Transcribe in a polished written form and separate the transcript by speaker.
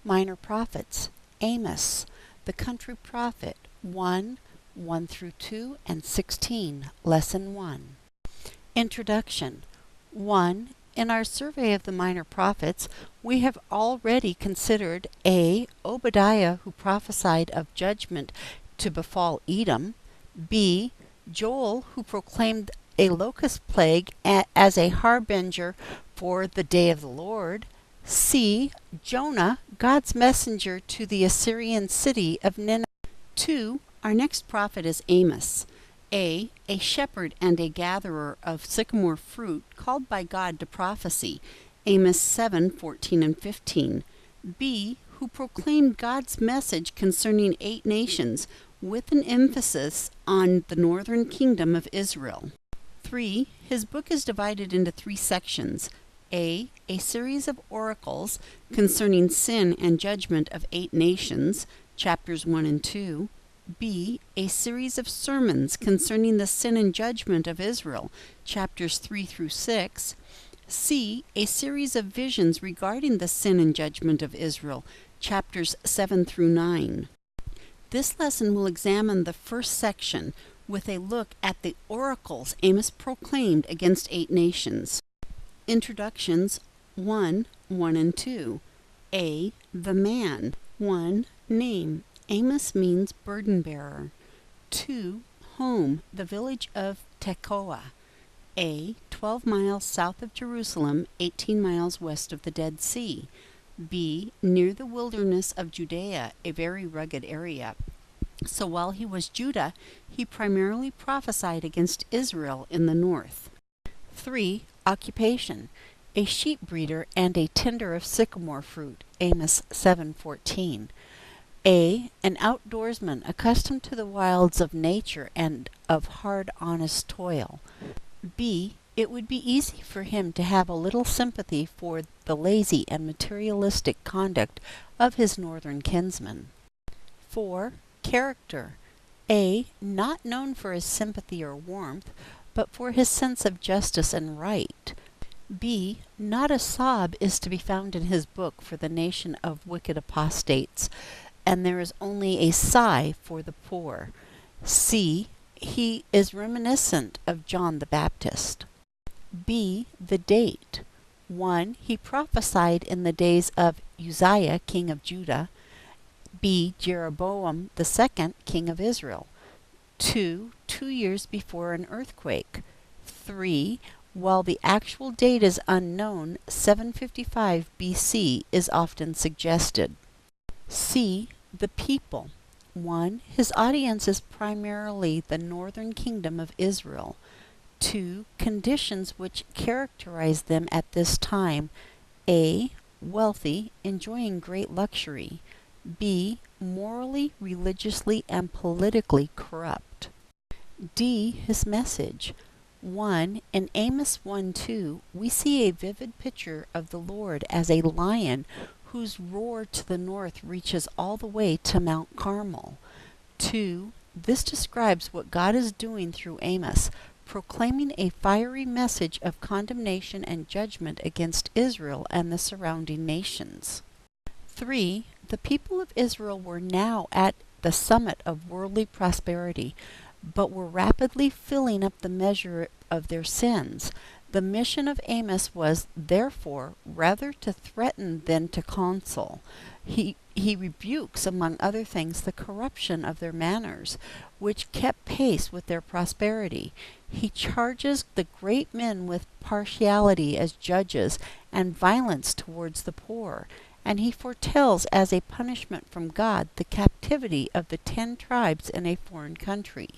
Speaker 1: Minor prophets: Amos, the country prophet, 1 through 2 and 16, Lesson 1. Introduction. 1. In our survey of the minor prophets, we have already considered A. Obadiah, who prophesied of judgment to befall Edom; B. Joel, who proclaimed a locust plague as a harbinger for the day of the Lord; C. Jonah, God's messenger to the Assyrian city of Nineveh. 2. Our next prophet is Amos. A shepherd and a gatherer of sycamore fruit, called by God to prophecy, Amos 7:14 and 15. B. Who proclaimed God's message concerning 8 nations, with an emphasis on the northern kingdom of Israel. 3. His book is divided into 3 sections. A series of oracles concerning sin and judgment of 8 nations, chapters 1 and 2. B. A series of sermons concerning the sin and judgment of Israel, chapters 3 through 6. C. A series of visions regarding the sin and judgment of Israel, chapters 7 through 9. This lesson will examine the first section with a look at the oracles Amos proclaimed against 8 nations. Introductions 1 and 2. A. The man. 1. Name. Amos means burden bearer. 2. Home, the village of Tekoa. A. 12 miles south of Jerusalem, 18 miles west of the Dead Sea. B. Near the wilderness of Judea, a very rugged area. So while he was Judah, he primarily prophesied against Israel in the north. 3. Occupation. A sheep breeder and a tender of sycamore fruit, Amos 7:14. A. An outdoorsman accustomed to the wilds of nature and of hard, honest toil. B. It would be easy for him to have a little sympathy for the lazy and materialistic conduct of his northern kinsmen. 4. Character. A. Not known for his sympathy or warmth, but for his sense of justice and right. B. Not a sob is to be found in his book for the nation of wicked apostates, and there is only a sigh for the poor. C. He is reminiscent of John the Baptist. B. The date. 1. He prophesied in the days of Uzziah, king of Judah. B. Jeroboam the second, king of Israel. 2. 2 years before an earthquake. 3. While the actual date is unknown, 755 BC is often suggested. C. The people. 1. His audience is primarily the northern kingdom of Israel. 2. Conditions which characterize them at this time. A. Wealthy, enjoying great luxury. B. Morally, religiously, and politically corrupt. D. His message. 1. In Amos 1:2, we see a vivid picture of the Lord as a lion whose roar to the north reaches all the way to Mount Carmel. 2. This describes what God is doing through Amos, proclaiming a fiery message of condemnation and judgment against Israel and the surrounding nations. 3. The people of Israel were now at the summit of worldly prosperity, but were rapidly filling up the measure of their sins. The mission of Amos was, therefore, rather to threaten than to counsel. He rebukes, among other things, the corruption of their manners, which kept pace with their prosperity. He charges the great men with partiality as judges and violence towards the poor, and he foretells as a punishment from God the captivity of the 10 tribes in a foreign country.